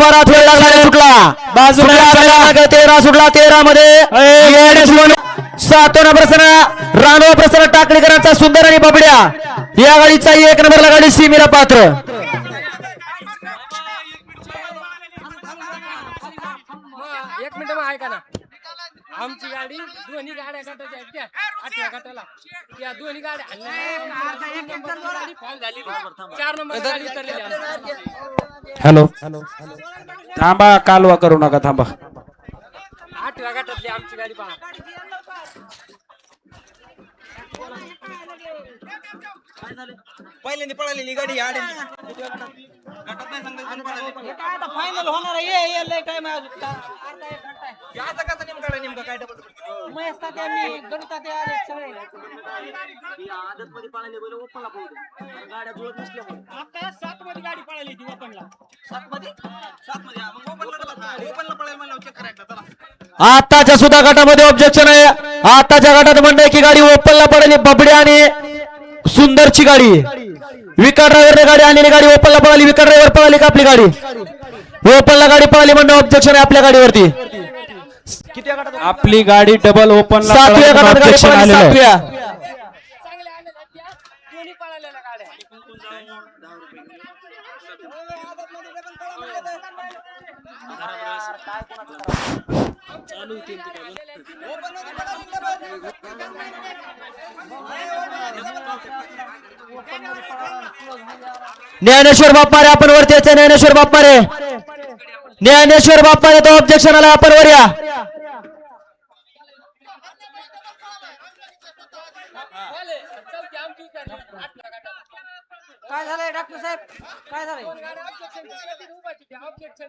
उभा राहत वेळ लागला सुटला बाजूला 13 सुटला 13 मध्ये 7 नंबर राणो प्रसन्न टाकळीकरांचा सुंदर आणि बबड्या या गाडीचा 1 नंबरला गाडी सीमेला पात्र एक मिनिट मग ऐका ना आमची गाडी दोन्ही गाड्या गटाच्या आहेत त्या 8व्या गटाला त्या दोन्ही गाड्या फॉल झाली 4 नंबर गाडी उतरलेली आहे. हॅलो थांबा कालवा करू नका थांबा 8व्या गटातली आमची गाडी पहा पहिल्यांदा पळालेली गाडी फायनल होणार आहे लय टाइम आहे अजून आता कसं नेमकं काय महेश तात्या मी गणित तात्या आले सगळे आदत मध्ये पळाले बैल ओपनला पळू गाड्या जुळत नसल्यामुळे आता 7 मध्ये गाडी पळाली ती ओपनला 7 मध्ये मग ओपनला पळायला मला चक्कर आहे चला आताच्या सुद्धा गटामध्ये ऑब्जेक्शन आहे आताच्या गटात म्हणणं की गाडी ओपनला पडली बबड्या आणि सुंदरची गाडी विकेट ड्रायव्हरने गाडी आणलेली गाडी ओपनला पळाली विकेट ड्रायव्हर पळाली का आपली गाडी ओपनला गाडी पळाली म्हणणं ऑब्जेक्शन आहे आपल्या गाडीवरती आपली गाडी डबल ओपन 7व्या गटात गाडी पळाली 7व्या चांगल्या आलेल्या त्या दोन्ही पळालेल्या गाड्या ज्ञानेश्वर बाप्पारे आपण वरती यायचं ज्ञानेश्वर बाप्पारे तो ऑब्जेक्शन आला आपण वर या काय झालंय डॉक्टर साहेब काय झालंय गाड्या objection